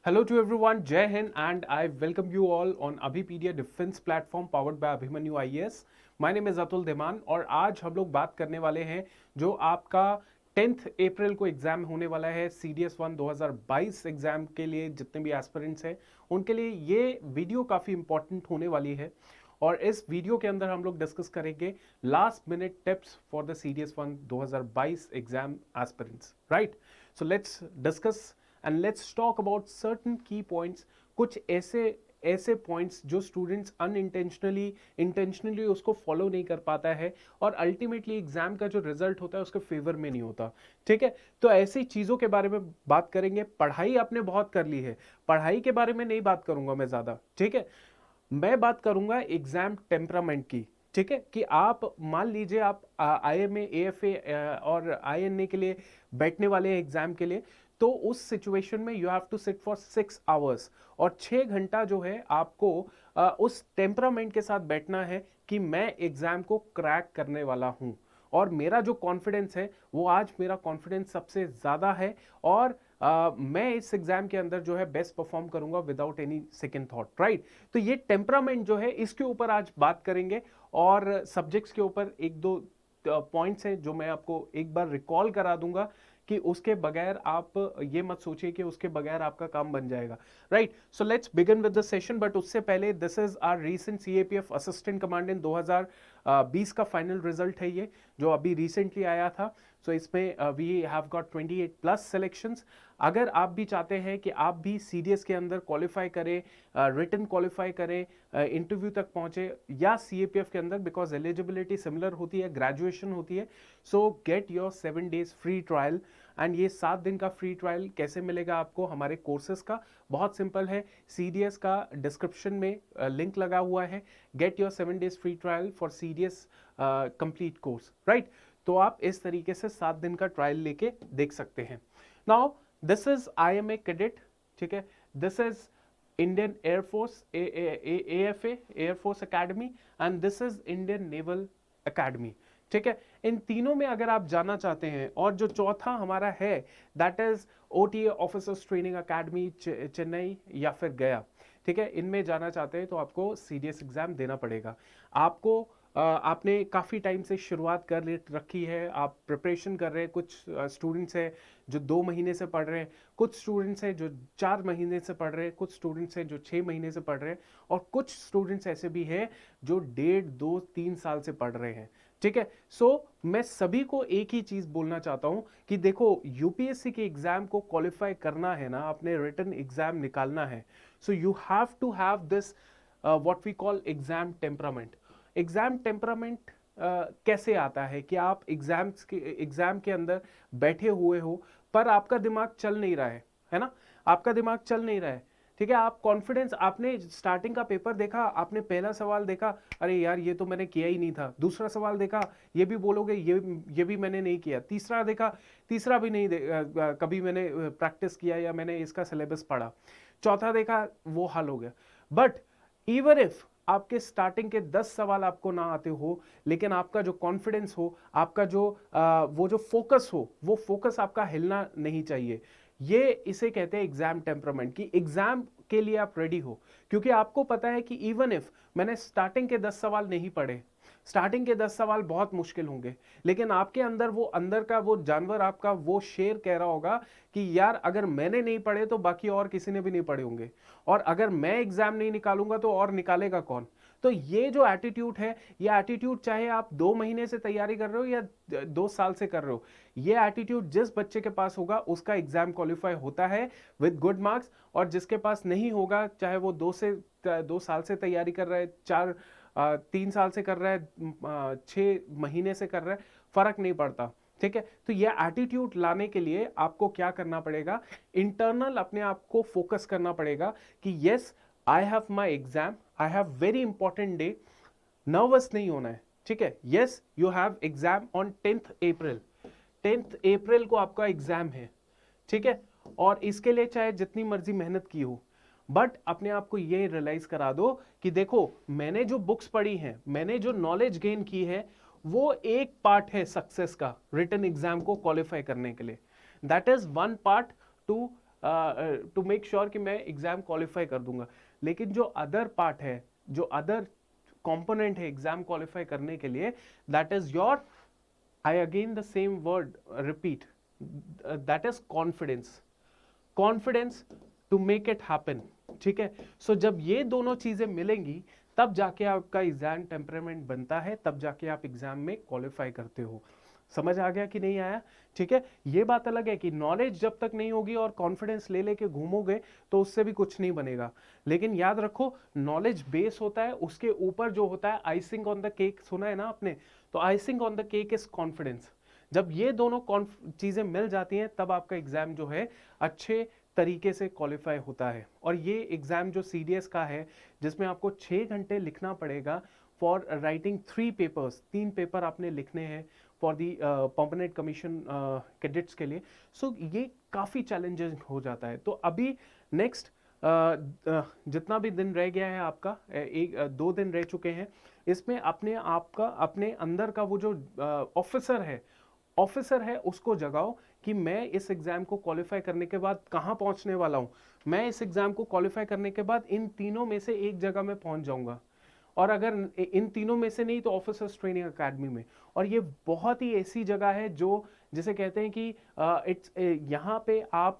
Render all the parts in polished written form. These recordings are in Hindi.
Hello to everyone, Jai Hind, and I welcome you all on Abhipedia Defense Platform powered by Abhimanyu IAS. My name is Atul देमान और आज हम लोग बात करने वाले हैं जो आपका 10th अप्रैल को एग्जाम होने वाला है CDS1 2022 एग्जाम के लिए जितने भी एस्पिरेंट्स हैं उनके लिए ये वीडियो काफ़ी इंपॉर्टेंट होने वाली है और इस वीडियो के अंदर हम लोग डिस्कस करेंगे last minute tips for the CDS1 2022 exam aspirants, right? So let's discuss and let's talk about certain की पॉइंट्स, कुछ ऐसे पॉइंट्स जो स्टूडेंट्स अनइंटेंशनली इंटेंशनली उसको फॉलो नहीं कर पाता है और अल्टीमेटली एग्जाम का जो रिजल्ट होता है उसके फेवर में नहीं होता। ठीक है, तो ऐसी चीज़ों के बारे में बात करेंगे। पढ़ाई आपने बहुत कर ली है, पढ़ाई के बारे में नहीं बात करूंगा मैं ज़्यादा। ठीक है, मैं बात करूंगा एग्जाम टेम्परामेंट की। ठीक है, कि आप मान लीजिए आप IMA AFA और INA के लिए बैठने वाले हैं एग्जाम के लिए, तो उस सिचुएशन में you have to sit for 6 hours और 6 घंटा जो है आपको उस टेम्परामेंट के साथ बैठना है कि मैं एग्जाम को क्रैक करने वाला हूं और मेरा जो कॉन्फिडेंस है वो आज मेरा कॉन्फिडेंस सबसे ज़्यादा है और मैं इस एग्जाम के अंदर जो है बेस्ट परफॉर्म करूंगा without any second thought, right? तो ये टेम्परामेंट जो है इसके ऊपर आज बात करेंगे और सब्जेक्ट्स के ऊपर एक दो पॉइंट्स हैं जो मैं आपको एक बार रिकॉल करा दूंगा कि उसके बगैर आप ये मत सोचिए कि उसके बगैर आपका काम बन जाएगा, right? So let's begin with the session, but उससे पहले this is our recent CAPF assistant commandant 2020 का फाइनल रिजल्ट है ये जो अभी रिसेंटली आया था। सो इसमें we have got 28 plus selections. अगर आप भी चाहते हैं कि आप भी CDS के अंदर क्वालिफाई करें, रिटन क्वालिफाई करें, इंटरव्यू तक पहुंचे या CAPF के अंदर, बिकॉज एलिजिबिलिटी सिमिलर होती है, ग्रेजुएशन होती है, सो get your 7 days free trial. And ये 7 दिन का फ्री ट्रायल कैसे मिलेगा आपको हमारे कोर्सेज का? बहुत सिंपल है, CDS का डिस्क्रिप्शन में लिंक लगा हुआ है। Get your 7 days free trial for CDS complete course, right? तो आप इस तरीके से 7 दिन का ट्रायल लेके देख सकते हैं। Now this is IMA cadet, ठीक है, this is Indian air force AFA air force academy and this is Indian naval academy. ठीक है, इन तीनों में अगर आप जाना चाहते हैं, और जो चौथा हमारा है that is OTA officers training academy Chennai या फिर गया। ठीक है, इनमें जाना चाहते हैं तो आपको CDS एग्जाम देना पड़ेगा। आपको आपने काफ़ी टाइम से शुरुआत कर रखी है, आप प्रिपरेशन कर रहे हैं। कुछ स्टूडेंट्स हैं जो 2 महीने से पढ़ रहे हैं, कुछ स्टूडेंट्स हैं जो 4 महीने से पढ़ रहे हैं, कुछ स्टूडेंट्स हैं जो 6 महीने से पढ़ रहे हैं और कुछ स्टूडेंट्स ऐसे भी हैं जो 1.5, 2, 3 साल से पढ़ रहे हैं। ठीक है, सो मैं सभी को एक ही चीज़ बोलना चाहता हूं कि देखो, UPSC के एग्जाम को क्वालिफाई करना है ना, अपने रिटन एग्जाम निकालना है, so you have to have this what we call exam temperament. Exam temperament कैसे आता है कि आप एग्जाम के अंदर बैठे हुए हो पर आपका दिमाग चल नहीं रहा है ना? आपका दिमाग चल नहीं रहा है। ठीक है, आप कॉन्फिडेंस, आपने स्टार्टिंग का पेपर देखा, आपने पहला सवाल देखा, अरे यार ये तो मैंने किया ही नहीं था। दूसरा सवाल देखा, ये भी बोलोगे ये भी मैंने नहीं किया। तीसरा देखा, तीसरा भी नहीं कभी मैंने प्रैक्टिस किया या मैंने इसका सिलेबस पढ़ा। चौथा देखा, वो हल हो गया। बट इवन इफ आपके स्टार्टिंग के 10 सवाल आपको ना आते हो, लेकिन आपका जो कॉन्फिडेंस हो, आपका जो वो जो फोकस हो, वो फोकस आपका हिलना नहीं चाहिए। ये इसे कहते हैं एग्जाम टेम्परामेंट, कि एग्जाम के लिए आप रेडी हो, क्योंकि आपको पता है कि इवन इफ मैंने स्टार्टिंग के 10 सवाल नहीं पढ़े, स्टार्टिंग के 10 सवाल बहुत मुश्किल होंगे, लेकिन आपके अंदर वो अंदर का वो जानवर, आपका वो शेर कह रहा होगा कि यार अगर मैंने नहीं पढ़े तो बाकी और किसी ने भी नहीं पढ़े होंगे, और अगर मैं एग्जाम नहीं निकालूंगा तो और निकालेगा कौन? तो ये जो एटीट्यूड है, ये एटीट्यूड चाहे आप 2 महीने से तैयारी कर रहे हो या 2 साल से कर रहे हो, ये एटीट्यूड जिस बच्चे के पास होगा उसका एग्जाम क्वालिफाई होता है विद गुड मार्क्स, और जिसके पास नहीं होगा, चाहे वो 2 साल से तैयारी कर रहा है, 3 साल से कर रहा है, 6 महीने से कर रहा है, फर्क नहीं पड़ता। ठीक है, तो ये एटीट्यूड लाने के लिए आपको क्या करना पड़ेगा? इंटरनल अपने आप को फोकस करना पड़ेगा कि yes, I have my exam, I have very important day. Nervous नहीं होना है। ठीक है, yes, you have exam on 10th April. 10th अप्रैल को आपका एग्जाम है। ठीक है, और इसके लिए चाहे जितनी मर्जी मेहनत की हो, बट अपने आप को ये रियलाइज करा दो कि देखो, मैंने जो बुक्स पढ़ी हैं, मैंने जो नॉलेज गेन की है, वो एक पार्ट है सक्सेस का रिटन एग्जाम को क्वालिफाई करने के लिए। That is one part to to make sure कि मैं एग्जाम क्वालिफाई कर दूंगा। लेकिन जो अदर पार्ट है, जो अदर कंपोनेंट है एग्जाम क्वालिफाई करने के लिए, that is your, I again the same word repeat, that is confidence. Confidence to make it happen, ठीक है। सो जब ये दोनों चीजें मिलेंगी तब जाके आपका एग्जाम टेम्परामेंट बनता है, तब जाके आप एग्जाम में क्वालिफाई करते हो। समझ आ गया कि नहीं आया? ठीक है। ये बात अलग है कि नॉलेज जब तक नहीं होगी और कॉन्फिडेंस ले लेके घूमोगे तो उससे भी कुछ नहीं बनेगा। लेकिन याद रखो, नॉलेज बेस होता है, उसके ऊपर जो होता है आइसिंग ऑन द केक, सुना है ना आपने? तो icing on the cake is confidence. जब ये दोनों चीजें मिल जाती हैं तब आपका एग्जाम जो है अच्छे तरीके से क्वालिफाई होता है। और ये एग्जाम जो सीडीएस का है, जिसमें आपको 6 घंटे लिखना पड़ेगा फॉर राइटिंग 3 पेपर्स, 3 पेपर आपने लिखने हैं for the permanent commission cadets के लिए। सो ये काफ़ी चैलेंजिंग हो जाता है। तो अभी नेक्स्ट जितना भी दिन रह गया है आपका, 2 दिन रह चुके हैं, इसमें अपने आप का, अपने अंदर का वो जो ऑफिसर है उसको जगाओ कि मैं इस एग्जाम को क्वालिफाई करने के बाद कहाँ पहुंचने वाला हूँ। मैं इस एग्जाम को क्वालिफाई करने के बाद इन तीनों में से एक जगह में पहुंच जाऊंगा, और अगर इन तीनों में से नहीं तो ऑफिसर्स ट्रेनिंग एकेडमी में। और ये बहुत ही ऐसी जगह है जो, जिसे कहते हैं कि इट्स यहाँ पे आप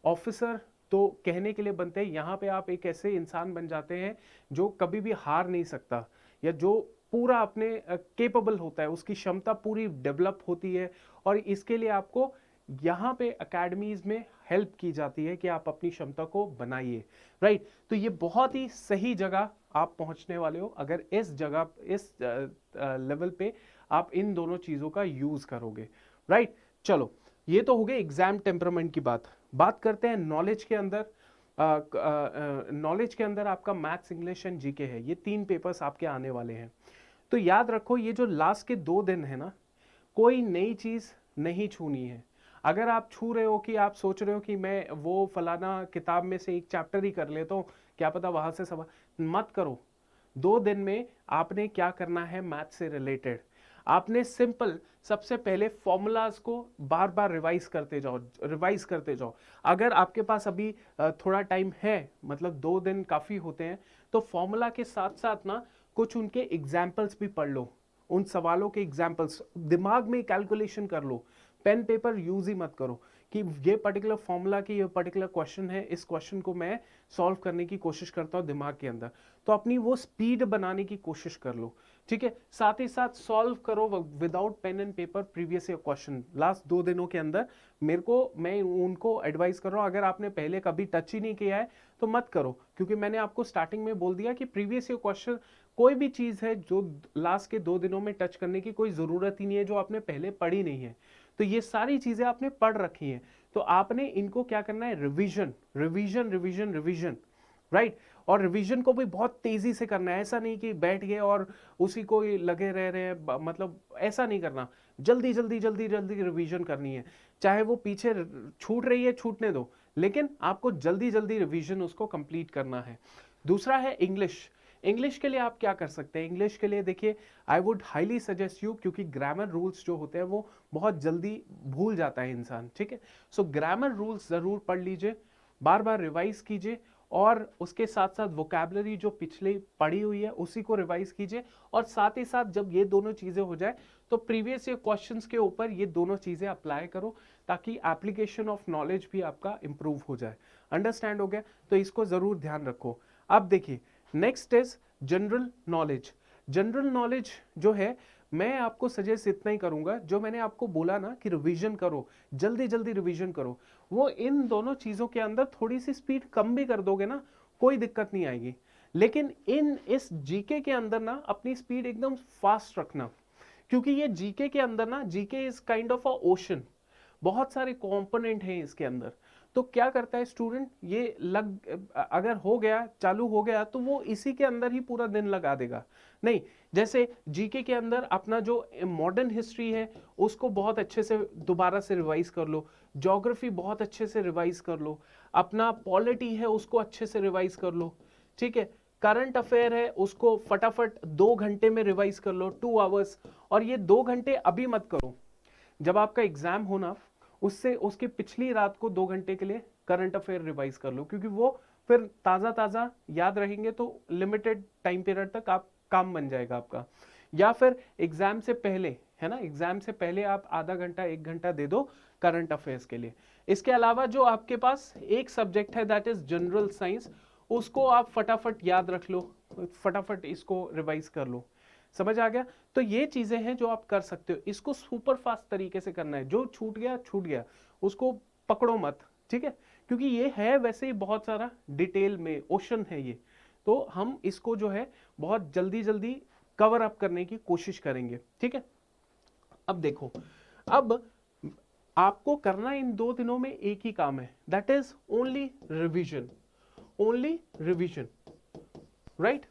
ऑफिसर तो कहने के लिए बनते हैं, यहाँ पे आप एक ऐसे इंसान बन जाते हैं जो कभी भी हार नहीं सकता, या जो पूरा अपने केपेबल होता है, उसकी क्षमता पूरी डेवलप होती है। और इसके लिए आपको यहाँ पे एकेडमीज में हेल्प की जाती है कि आप अपनी क्षमता को बनाइए, राइट। तो ये बहुत ही सही जगह आप पहुंचने वाले हो अगर इस जगह, इस लेवल पे आप इन दोनों चीजों का यूज करोगे, राइट। चलो, ये तो हो गए एग्जाम टेम्परामेंट की बात करते हैं नॉलेज के अंदर। नॉलेज के अंदर आपका मैथ्स, इंग्लिश एंड जीके है, ये 3 पेपर्स आपके आने वाले हैं। तो याद रखो, ये जो लास्ट के 2 दिन है ना, कोई नई चीज नहीं छूनी है। अगर आप छू रहे हो कि आप सोच रहे हो कि मैं वो फलाना किताब में से एक चैप्टर ही कर लेता हूँ, क्या पता वहां से सब, मत करो। 2 दिन में आपने क्या करना है मैथ से रिलेटेड, आपने सिंपल सबसे पहले फॉर्मूलाज को बार बार रिवाइज करते जाओ। अगर आपके पास अभी थोड़ा टाइम है, मतलब 2 दिन काफी होते हैं, तो फॉर्मूला के साथ साथ ना कुछ उनके एग्जाम्पल्स भी पढ़ लो, उन सवालों के एग्जाम्पल्स दिमाग में कैलकुलेशन कर लो। पेन पेपर यूज ही मत करो कि ये पर्टिकुलर फॉर्मूला की ये पर्टिकुलर क्वेश्चन है, इस क्वेश्चन को मैं सॉल्व करने की कोशिश करता हूँ दिमाग के अंदर। तो अपनी वो स्पीड बनाने की कोशिश कर लो, ठीक है। साथ ही साथ सॉल्व करो without pen and paper previous year question last 2 दिनों के अंदर। मैं उनको एडवाइस कर रहा हूँ, अगर आपने पहले कभी टच ही नहीं किया है तो मत करो, क्योंकि मैंने आपको स्टार्टिंग में बोल दिया कि प्रीवियस ईयर क्वेश्चन, कोई भी चीज है जो लास्ट के 2 दिनों में टच करने की कोई जरूरत ही नहीं है जो आपने पहले पढ़ी नहीं है। तो ये सारी चीजें आपने पढ़ रखी हैं, तो आपने इनको क्या करना है, revision revision revision revision, right. और रिवीजन को भी बहुत तेजी से करना है, ऐसा नहीं कि बैठ गए और उसी को ही लगे रह रहे हैं, मतलब ऐसा नहीं करना। जल्दी जल्दी जल्दी जल्दी रिवीजन करनी है, चाहे वो पीछे छूट रही है छूटने दो, लेकिन आपको जल्दी जल्दी रिवीजन उसको कंप्लीट करना है। दूसरा है इंग्लिश। इंग्लिश के लिए आप क्या कर सकते हैं, इंग्लिश के लिए देखिए, I would highly suggest you, क्योंकि ग्रामर रूल्स जो होते हैं वो बहुत जल्दी भूल जाता है इंसान, ठीक है। सो ग्रामर रूल्स जरूर पढ़ लीजिए, बार बार रिवाइज कीजिए, और उसके साथ साथ वोकैबुलरी जो पिछले पढ़ी हुई है उसी को रिवाइज कीजिए। और साथ ही साथ जब ये दोनों चीजें हो जाए तो प्रीवियस ईयर क्वेश्चंस के ऊपर ये दोनों चीजें अप्लाई करो, ताकि एप्लीकेशन ऑफ नॉलेज भी आपका इंप्रूव हो जाए। अंडरस्टैंड हो गया? तो इसको जरूर ध्यान रखो। अब देखिए, next is general knowledge. General knowledge जो है, मैं आपको सजेस्ट इतना ही करूंगा, जो मैंने आपको बोला ना कि रिवीजन करो, जल्दी जल्दी रिवीजन करो, वो इन दोनों चीजों के अंदर थोड़ी सी स्पीड कम भी कर दोगे ना, कोई दिक्कत नहीं आएगी। लेकिन इस जीके के अंदर ना अपनी स्पीड एकदम फास्ट रखना, क्योंकि ये जीके के अंदर ना, GK is kind of a ocean, बहुत सारे कंपोनेंट हैं इसके अंदर। तो क्या करता है स्टूडेंट, अगर हो गया, चालू हो गया, तो वो इसी के अंदर ही पूरा दिन लगा देगा। नहीं, जैसे जीके के अंदर अपना जो मॉडर्न हिस्ट्री है उसको बहुत अच्छे से दोबारा से रिवाइज कर लो, ज्योग्राफी बहुत अच्छे से रिवाइज कर लो, अपना पॉलिटी है उसको अच्छे से रिवाइज कर लो, ठीक है। करंट अफेयर है उसको फटाफट 2 घंटे में रिवाइज कर लो, 2 आवर्स। और ये 2 घंटे अभी मत करो, जब आपका एग्जाम होना उससे उसके पिछली रात को 2 घंटे के लिए करंट अफेयर रिवाइज कर लो, क्योंकि वो फिर ताज़ा ताज़ा याद रहेंगे तो लिमिटेड टाइम पीरियड तक आप काम बन जाएगा आपका। या फिर एग्जाम से पहले, है ना, एग्जाम से पहले आप आधा घंटा 1 घंटा दे दो करंट अफेयर्स के लिए। इसके अलावा जो आपके पास एक सब्जेक्ट है दैट इज जनरल साइंस, उसको आप फटाफट याद रख लो, फटाफट इसको रिवाइज कर लो। समझ आ गया? तो ये चीजें हैं जो आप कर सकते हो। इसको सुपर फास्ट तरीके से करना है, जो छूट गया उसको पकड़ो मत, ठीक है, क्योंकि ये है वैसे ही बहुत सारा डिटेल में ओशन है ये, तो हम इसको जो है बहुत जल्दी जल्दी कवर अप करने की कोशिश करेंगे, ठीक है। अब देखो, अब आपको करना इन 2 दिनों में एक ही काम है, that is only revision, only revision, right.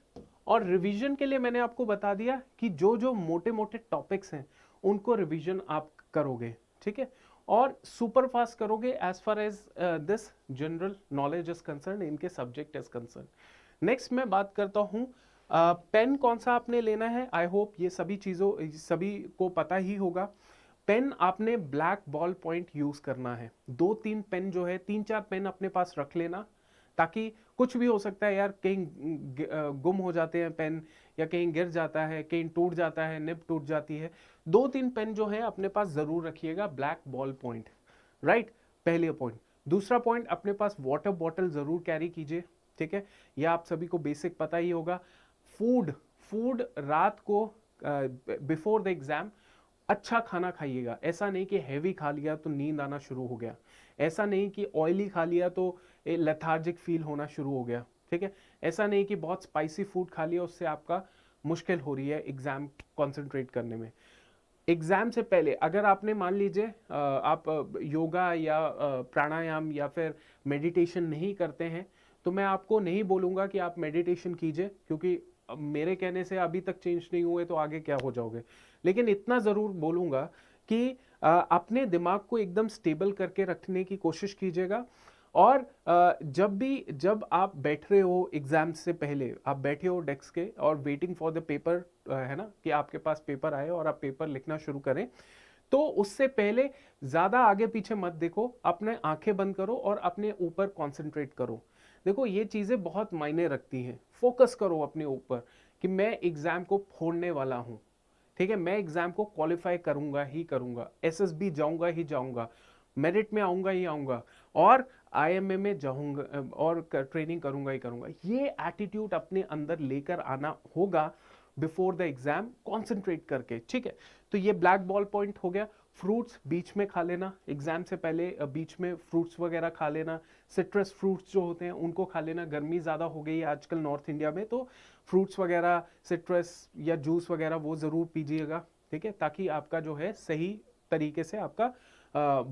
और रिवीजन के लिए मैंने आपको बता दिया कि जो जो मोटे मोटे टॉपिक्स हैं उनको रिवीजन आप करोगे, ठीक है, और सुपर फास्ट करोगे as far as this general knowledge is concern, इनके सब्जेक्ट इज कंसर्न। नेक्स्ट मैं बात करता हूं पेन कौन सा आपने लेना है। आई होप ये सभी को पता ही होगा। पेन आपने ब्लैक बॉल पॉइंट यूज करना है। 2-3 पेन जो है, 3-4 पेन अपने पास रख लेना, ताकि कुछ भी हो सकता है यार, कहीं गुम हो जाते हैं पेन, या कहीं गिर जाता है, कहीं टूट जाता है, निब टूट जाती है। 2-3 पेन जो है अपने पास जरूर रखिएगा, ब्लैक बॉल पॉइंट, राइट, पहले पॉइंट। दूसरा पॉइंट, अपने पास वाटर बॉटल जरूर कैरी कीजिए, ठीक है, यह आप सभी को बेसिक पता ही होगा। फूड फूड रात को बिफोर द एग्जाम अच्छा खाना खाइएगा। ऐसा नहीं कि हैवी खा लिया तो नींद आना शुरू हो गया, ऐसा नहीं कि ऑयली खा लिया तो लेथार्जिक फील होना शुरू हो गया, ठीक है, ऐसा नहीं कि बहुत स्पाइसी फूड खा लिया उससे आपका मुश्किल हो रही है एग्जाम कंसंट्रेट करने में। एग्जाम से पहले अगर आपने मान लीजिए आप योगा या प्राणायाम या फिर मेडिटेशन नहीं करते हैं, तो मैं आपको नहीं बोलूंगा कि आप मेडिटेशन कीजिए, क्योंकि मेरे कहने से अभी तक चेंज नहीं हुए तो आगे क्या हो जाओगे। लेकिन इतना जरूर बोलूंगा कि अपने दिमाग को एकदम स्टेबल करके रखने की कोशिश कीजिएगा। और जब आप बैठ रहे हो एग्जाम से पहले, आप बैठे हो डेस्क के और वेटिंग फॉर द पेपर, है ना, कि आपके पास पेपर आए और आप पेपर लिखना शुरू करें, तो उससे पहले ज्यादा आगे पीछे मत देखो, अपने आंखें बंद करो और अपने ऊपर कंसंट्रेट करो। देखो ये चीजें बहुत मायने रखती हैं। फोकस करो अपने ऊपर कि मैं एग्जाम को फोड़ने वाला हूं, ठीक है, मैं एग्जाम को क्वालिफाई करूंगा ही करूंगा, एसएसबी जाऊंगा ही जाऊंगा, मेरिट में आऊंगा ही आऊंगा, और आईएमए में जाऊंगा और ट्रेनिंग करूंगा ही करूंगा। ये एटीट्यूड अपने अंदर लेकर आना होगा बिफोर द एग्जाम, कॉन्सेंट्रेट करके, ठीक है। तो ये ब्लैक बॉल पॉइंट हो गया। फ्रूट्स बीच में खा लेना, एग्जाम से पहले बीच में फ्रूट्स वगैरह खा लेना, सिट्रस फ्रूट्स जो होते हैं उनको खा लेना। गर्मी ज़्यादा हो गई है आजकल नॉर्थ इंडिया में, तो फ्रूट्स वगैरह, सिट्रस या जूस वगैरह वो ज़रूर पीजिएगा, ठीक है, ताकि आपका जो है सही तरीके से आपका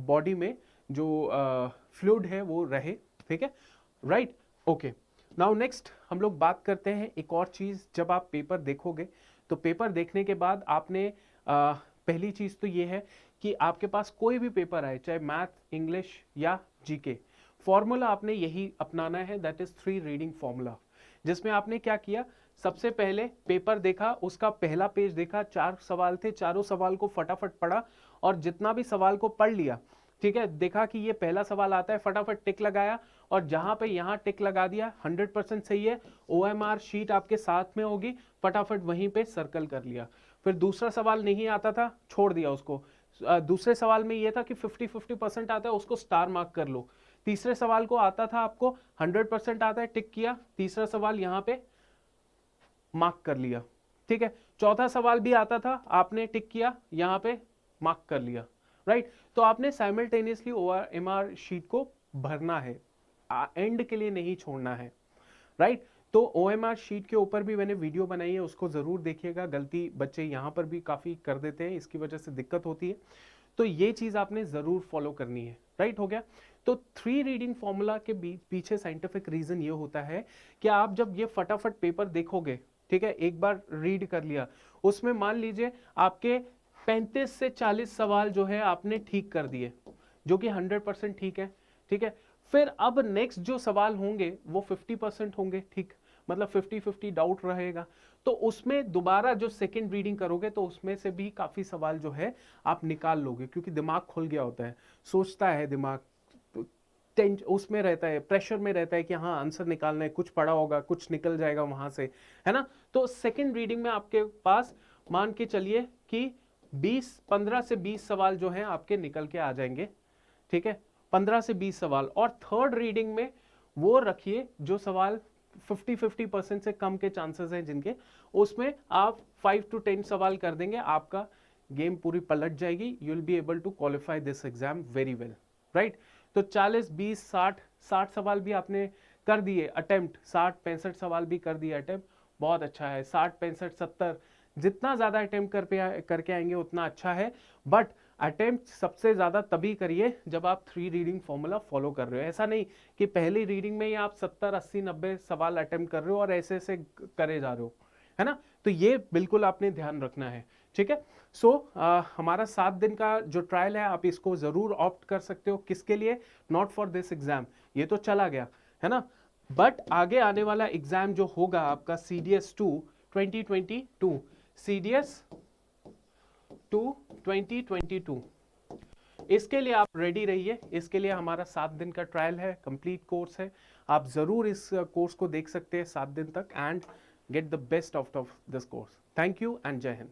बॉडी में जो फ्लूइड है वो रहे, ठीक है, राइट, ओके। नाउ नेक्स्ट हम लोग बात करते हैं एक और चीज़। जब आप पेपर देखोगे तो पेपर देखने के बाद आपने पहली चीज़ तो ये है कि आपके पास कोई भी पेपर आए, चाहे मैथ, इंग्लिश या जीके, फॉर्मूला आपने यही अपनाना है, दैट इज 3 रीडिंग फॉर्मूला। जिसमें आपने क्या किया, सबसे पहले पेपर देखा, उसका पहला पेज देखा, 4 सवाल थे, चारों सवाल को फटाफट पढ़ा, और जितना भी सवाल को पढ़ लिया, ठीक है, देखा कि ये पहला सवाल आता है, फटाफट टिक लगाया, और जहां पे यहां टिक लगा दिया 100% सही है, ओएमआर शीट आपके साथ में होगी, फटाफट वहीं पे सर्कल कर लिया। फिर दूसरा सवाल नहीं आता था, छोड़ दिया उसको। दूसरे सवाल में ये था कि 50-50% आता है, उसको स्टार मार्क कर लो। तीसरे सवाल को आता था आपको 100% आता है, टिक किया, तीसरा सवाल यहां पे मार्क कर लिया, ठीक है। चौथा सवाल भी आता था, आपने टिक किया, यहां पे मार्क कर लिया, राइट। तो आपने साइमल्टेनियसली ओएमआर शीट को भरना है, एंड के लिए नहीं छोड़ना है, राइट। तो ओएमआर शीट के ऊपर भी मैंने वीडियो बनाई है, उसको जरूर देखिएगा। गलती बच्चे यहां पर भी काफी कर देते हैं, इसकी वजह से दिक्कत होती है, तो ये चीज आपने जरूर फॉलो करनी है, राइट, हो गया। तो 3 रीडिंग फॉर्मूला के पीछे साइंटिफिक रीजन ये होता है कि आप जब ये फटाफट पेपर देखोगे, ठीक है, एक बार रीड कर लिया, उसमें मान लीजिए आपके 35 से 40 सवाल जो है आपने ठीक कर दिए, जो कि 100% ठीक है, ठीक है। फिर अब नेक्स्ट जो सवाल होंगे वो 50% होंगे, ठीक, मतलब 50-50 डाउट रहेगा। तो उसमें दोबारा जो सेकंड रीडिंग करोगे तो उसमें से भी काफी सवाल जो है आप निकाल लोगे, क्योंकि दिमाग खुल गया होता है, सोचता है दिमाग, उसमें रहता है, प्रेशर में रहता है कि हाँ आंसर निकालना है, कुछ पढ़ा होगा, कुछ निकल जाएगा वहां से, है ना। तो सेकेंड रीडिंग में आपके पास मान के चलिए कि 15 से 20 सवाल जो हैं आपके निकल के आ जाएंगे, ठीक है, 15 से 20 सवाल। और थर्ड रीडिंग में वो रखिए जो सवाल 50-50% से कम के चांसेस हैं जिनके, उसमें आप 5 to 10 सवाल कर देंगे, आपका गेम पूरी पलट जाएगी। You will be able to qualify this exam very well, right. तो 40, 20, 60 सवाल भी आपने कर दिए अटेम्प्ट, 60-65 सवाल भी कर दिए अटेम्प्ट, बहुत अच्छा है। 60-65-70 जितना ज्यादा अटेम्प्ट करके आएंगे उतना अच्छा है। बट अटेम्प्ट सबसे ज्यादा तभी करिए जब आप 3 रीडिंग फॉर्मूला फॉलो कर रहे हो। ऐसा नहीं कि पहली रीडिंग में ही आप 70, 80, 90 सवाल अटेम्प्ट कर रहे हो और ऐसे ऐसे करे जा रहे हो, है ना। तो ये बिल्कुल आपने ध्यान रखना है, ठीक है। सो हमारा 7 दिन का जो ट्रायल है आप इसको जरूर ऑप्ट कर सकते हो। किसके लिए? नॉट फॉर दिस एग्जाम, ये तो चला गया, है ना। बट आगे आने वाला एग्जाम जो होगा आपका CDS 2 2022, CDS 2 2022, इसके लिए आप रेडी रहिए। इसके लिए हमारा 7 दिन का ट्रायल है, कंप्लीट कोर्स है। आप जरूर इस कोर्स को देख सकते हैं 7 दिन तक and get the best out of this course. Thank you and जय हिंद।